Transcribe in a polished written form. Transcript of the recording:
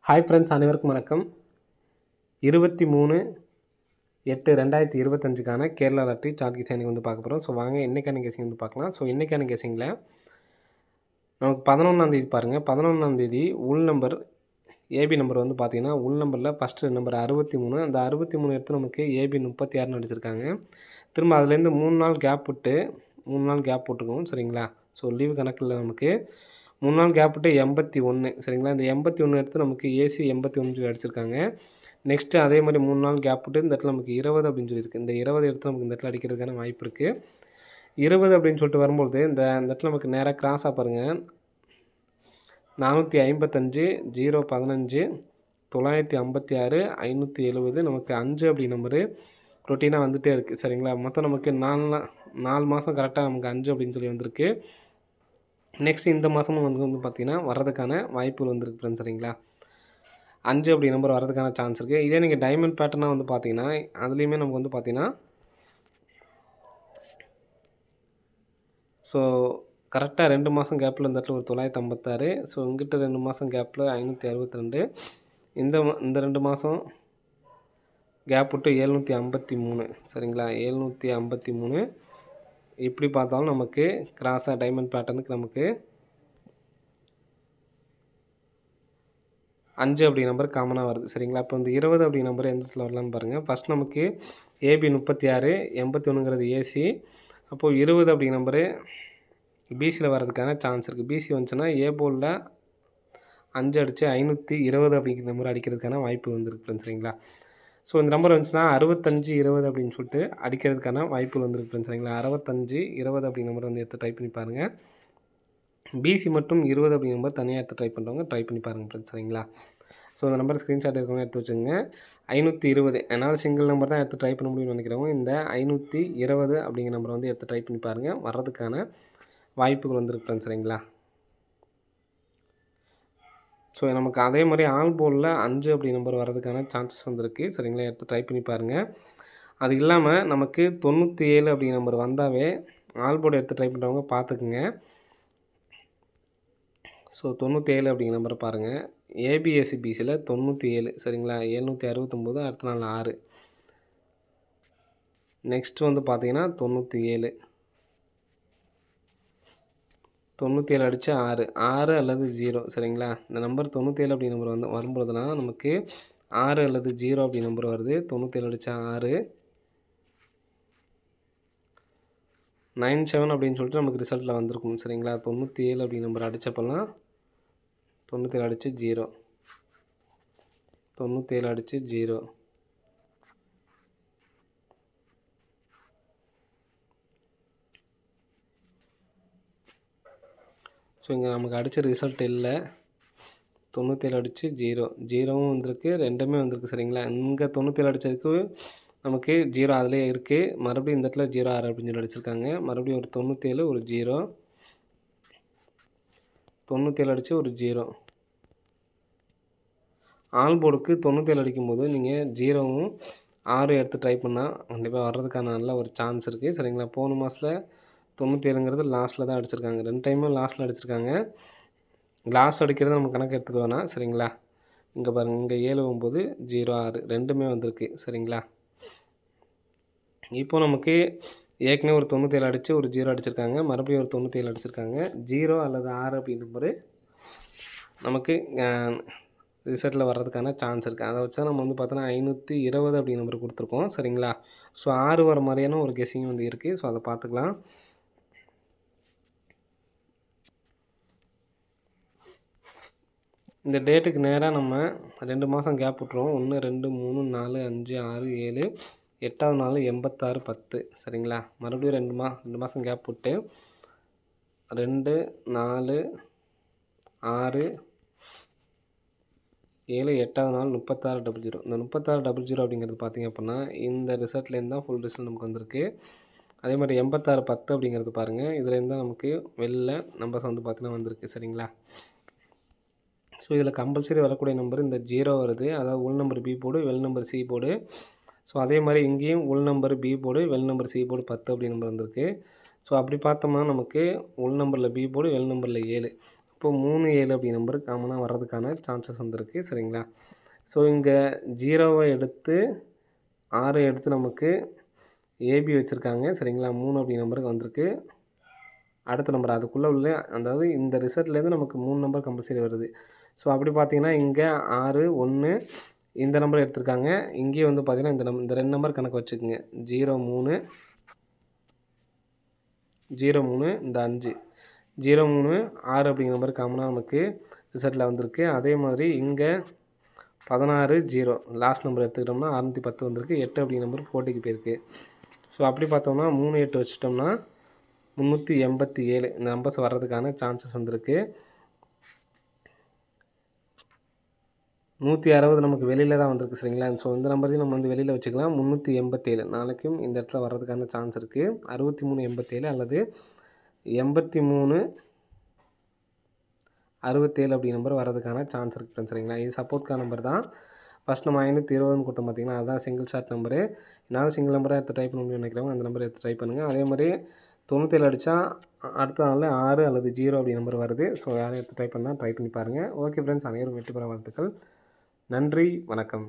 Hi friends, அனைவருக்கும் வணக்கம். 23/8/2025க்கான Kerala lottery chart guessing வந்து பார்க்க போகிறோம். ஸோ வாங்க இன்றைக்கான கெஸிங் வந்து பார்க்கலாம். ஸோ இன்றைக்கான கெஸிங்கில் நமக்கு 11ஆந்தேதி பாருங்கள். 11ஆந்தேதி உள் நம்பர் ஏபி நம்பர் வந்து பார்த்தீங்கன்னா உள் நம்பரில் ஃபஸ்ட்டு நம்பர் 63. அந்த 63 எடுத்து நமக்கு ஏபி 36ன்னு அடிச்சிருக்காங்க. திரும்ப அதுலேருந்து 3 நாள் கேப் விட்டுருக்கோம் சரிங்களா. ஸோ லீவு கணக்கில் நமக்கு 3 நாள் கேப் விட்டு 81 சரிங்களா. இந்த 81 எடுத்து நமக்கு ஏசி 81 அடிச்சிருக்காங்க. நெக்ஸ்ட்டு அதே மாதிரி 3 நாள் கேப் விட்டு இந்த இடத்துல நமக்கு 20 அப்படின்னு சொல்லியிருக்கு. இந்த 20 எடுத்து நமக்கு இந்த இடத்துல அடிக்கிறதுக்கான வாய்ப்பு இருக்குது. 20 அப்படின்னு சொல்லிட்டு வரும்போது இந்த இடத்துல நமக்கு நேராக கிராஸாக பாருங்கள். 455 015 956 570 நமக்கு 5 அப்படி நம்பரு ரொட்டீனாக வந்துகிட்டே இருக்குது சரிங்களா. மொத்தம் நமக்கு 4 மாதம் கரெக்டாக நமக்கு 5 அப்படின்னு சொல்லி வந்திருக்கு. நெக்ஸ்ட் இந்த மாதமும் வந்து பார்த்திங்கன்னா வர்றதுக்கான வாய்ப்புகள் வந்துருக்கு ஃப்ரெண்ட்ஸ் சரிங்களா. 5 அப்படி நம்பர் வர்றதுக்கான சான்ஸ் இருக்குது. இதே நீங்கள் டைமண்ட் பேட்டர்னாக வந்து பார்த்தீங்கன்னா அதுலேயுமே நமக்கு வந்து பார்த்திங்கன்னா ஸோ கரெக்டாக 2 மாதம் கேப்பில் இந்த இடத்துல ஒரு 956. ஸோ இங்கிட்ட 2 மாதம் கேப்பில் 562. இந்த 2 மாதம் கேப் விட்டு 753 சரிங்களா. 753 இப்படி பார்த்தாலும் நமக்கு கிராஸாக டைமண்ட் பேட்டர்னுக்கு நமக்கு 5 அப்படி நம்பர் காமனாக வருது சரிங்களா. அப்போ இந்த 20 அப்படி நம்பர் எந்த இடத்துல வரலான்னு பாருங்கள். ஃபஸ்ட் நமக்கு ஏபி 36 81ங்கிறது ஏசி. அப்போது 20 அப்படி நம்பரு பிசியில் வர்றதுக்கான சான்ஸ் இருக்குது. பிசி வந்துச்சுன்னா ஏ போலில் 5 அடித்து 520 அப்படிங்கிற நம்பர் அடிக்கிறதுக்கான வாய்ப்பு வந்துருக்கு ஃப்ரெண்ட்ஸ் சரிங்களா. ஸோ இந்த நம்பர் வந்துச்சுன்னா 65 20 அப்படின்னு சொல்லிட்டு அடிக்கிறதுக்கான வாய்ப்பு வந்துருக்கு ஃப்ரெண்ட்ஸ் சரிங்களா. 65 20 அப்படி நம்பர் வந்து எடுத்து ட்ரை பண்ணி பாருங்கள். பிசி மட்டும் 20 அப்படிங்கிற நம்பர் தனியாக எடுத்து ட்ரை பண்ணுறவங்க ட்ரை பண்ணி பாருங்கள் ஃப்ரெண்ட்ஸ் சரிங்களா. ஸோ அந்த நம்பர் ஸ்க்ரீன்ஷாட் இருக்கவங்க எடுத்து வச்சுங்க. 520 என்னால் சிங்கிள் நம்பர் தான் எடுத்து ட்ரை பண்ண முடியும்னு நினைக்கிறவங்க இந்த 520 அப்படிங்கிற நம்பரை வந்து எடுத்து ட்ரை பண்ணி பாருங்கள். வர்றதுக்கான வாய்ப்புகள் வந்துருக்கு ஃப்ரெண்ட்ஸ் சரிங்களா. ஸோ நமக்கு அதே மாதிரி ஆல் போர்டில் 5 அப்படி நம்பர் வர்றதுக்கான சான்சஸ் வந்துருக்கு சரிங்களா. எடுத்து ட்ரை பண்ணி பாருங்கள். அது இல்லாமல் நமக்கு 97 அப்படி நம்பர் வந்தாவே ஆல் போர்டு எடுத்து ட்ரை பண்ணுறவங்க பார்த்துக்குங்க. ஸோ 97 அப்படிங்கிற நம்பரை பாருங்கள். ஏபிஎஸ்சி பிசியில் 97 சரிங்களா. 769 அடுத்த நாள் 6. நெக்ஸ்ட் வந்து பார்த்தீங்கன்னா 97 அடித்து 6 அல்லது 0 சரிங்களா. இந்த நம்பர் 97 அப்படி நம்பர் வந்து வரும்போதுலாம் நமக்கு 6 அல்லது 0 அப்படி நம்பர் வருது. 97 அடித்தா 6 97 அப்படின்னு சொல்லிட்டு நமக்கு ரிசல்ட்டில் வந்திருக்கும் சரிங்களா. 97 அப்படி நம்பர் அடித்தப்பெல்லாம் 97 அடித்து 0 97 அடித்து 0 ஸோ இங்கே நமக்கு அடித்த ரிசல்ட் இல்லை. 97 அடித்து 0வும் வந்திருக்கு, 2மே வந்திருக்கு சரிங்களா. இங்கே 97 அடித்ததுக்கு நமக்கு 0 அதிலே இருக்குது. மறுபடியும் இந்த இடத்துல 06 அப்படின்னு சொல்லி அடிச்சிருக்காங்க. மறுபடியும் ஒரு 97 ஒரு 0 97 அடித்து ஒரு 0. ஆல் போர்டுக்கு 97 அடிக்கும்போது நீங்கள் 0வும் 6 எடுத்து ட்ரை பண்ணால் கண்டிப்பாக வர்றதுக்கான நல்ல ஒரு சான்ஸ் இருக்குது சரிங்களா. போன மாதத்தில் 97ங்கிறது லாஸ்ட்டில் தான் அடிச்சிருக்காங்க. 2 டைமும் லாஸ்ட்டில் அடிச்சிருக்காங்க. லாஸ்ட் அடிக்கிறது நம்ம கணக்கு எடுத்துக்க வேணாம் சரிங்களா. இங்கே பாருங்கள், இங்கே 7 9 0 6 2மே வந்திருக்கு சரிங்களா. இப்போ நமக்கு ஏற்கனவே ஒரு 97 அடித்து ஒரு 0 அடிச்சிருக்காங்க. மறுபடியும் ஒரு 97 அடிச்சிருக்காங்க. 0 அல்லது 6 அப்படின்ற நம்பர் நமக்கு ரிசல்ட்டில் வர்றதுக்கான சான்ஸ் இருக்குது. அதை வச்சா நம்ம வந்து பார்த்தோன்னா 520 அப்படிங்கிற நம்பர் கொடுத்துருக்கோம் சரிங்களா. ஸோ 6 வர மாதிரியான ஒரு கெஸிங் வந்து இருக்குது. ஸோ அதை பார்த்துக்கலாம். இந்த டேட்டுக்கு நேராக நம்ம 2 மாதம் கேப் விட்ருவோம். 1 2 3 4 5 6 7 8வது நாள் 86 10 சரிங்களா. மறுபடியும் 2 மாதம் கேப் விட்டு 2 4 6 7 8வது நாள் 36 00. இந்த 36 00 அப்படிங்கிறது பார்த்திங்க அப்படின்னா இந்த ரிசல்ட்லேருந்து தான் ஃபுல் ரிசல்ட் நமக்கு வந்திருக்கு. அதே மாதிரி 86 10 அப்படிங்கிறது பாருங்கள், இதுலேருந்து தான் நமக்கு வெளில நம்பர்ஸ் வந்து பார்த்திங்கன்னா வந்திருக்கு சரிங்களா. ஸோ இதில் கம்பல்சரி வரக்கூடிய நம்பர் இந்த 0 வருது. அதாவது உள் number B board well number C board. So அதே மாதிரி இங்கேயும் உள் number B board well number C board 10 அப்படி நம்பர் வந்திருக்கு. ஸோ அப்படி பார்த்தோம்னா நமக்கு உள் நம்பரில் பி போர்டு வெல் நம்பரில் 7 இப்போ 3 7 அப்படி நம்பர் காமனாக வர்றதுக்கான சான்சஸ் வந்திருக்கு சரிங்களா. ஸோ இங்கே 0வை எடுத்து 6 எடுத்து நமக்கு ஏபி வச்சுருக்காங்க சரிங்களா. 3 அப்படி நம்பருக்கு வந்திருக்கு. அடுத்த நம்பர் அதுக்குள்ளே உள்ள அதாவது இந்த ரிசல்ட்லேருந்து நமக்கு 3 நம்பர் கம்பல்சரி வருது. ஸோ அப்படி பார்த்தீங்கன்னா இங்கே 6 1 இந்த நம்பர் எடுத்திருக்காங்க. இங்கேயும் வந்து பார்த்தீங்கன்னா இந்த 2 நம்பர் கணக்கு வச்சுக்கோங்க. 0 3 0 3 இந்த 5 0 3 6 அப்படிங்கிற நம்பர் காமனாக நமக்கு ரிசல்ட்டில் வந்திருக்கு. அதே மாதிரி இங்கே 16 0 லாஸ்ட் நம்பர் எடுத்துக்கிட்டோம்னா 610 வந்திருக்கு. 8 அப்படிங்கிற நம்பர் போட்டிக்கு போயிருக்கு. ஸோ அப்படி பார்த்தோம்னா 3 8 வச்சுட்டோம்னா 387 இந்த நம்பர்ஸ் வர்றதுக்கான சான்சஸ் வந்திருக்கு. 160 நமக்கு வெளியில் தான் வந்திருக்கு சரிங்களா. ஸோ இந்த நம்பரையும் நம்ம வந்து வெளியில் வச்சுக்கலாம். 387 நாளைக்கும் இந்த இடத்துல வர்றதுக்கான சான்ஸ் இருக்குது. 63 87 அல்லது 83 67 அப்படி நம்பர் வர்றதுக்கான சான்ஸ் இருக்குது சரிங்களா. இது சப்போர்ட்கான நம்பர் தான். ஃபஸ்ட் நம்ம 520 கொடுத்தோம் பார்த்தீங்கன்னா அதுதான் சிங்கிள் ஷார்ட் நம்பரு. என்னால் சிங்கிள் நம்பராக எடுத்து ட்ரை பண்ணணும்னு நினைக்கிறவங்க அந்த நம்பரை எடுத்து ட்ரை பண்ணுங்கள். அதே மாதிரி 97 அடித்தா அடுத்த நாளில் 6 அல்லது 0 அப்படி நம்பர் வருது. ஸோ யாரும் எடுத்து ட்ரை பண்ணால் ட்ரை பண்ணி பாருங்கள். ஓகே ஃப்ரெண்ட்ஸ், அனைவரும் வெற்றி பெற வாழ்த்துக்கள். நன்றி, வணக்கம்.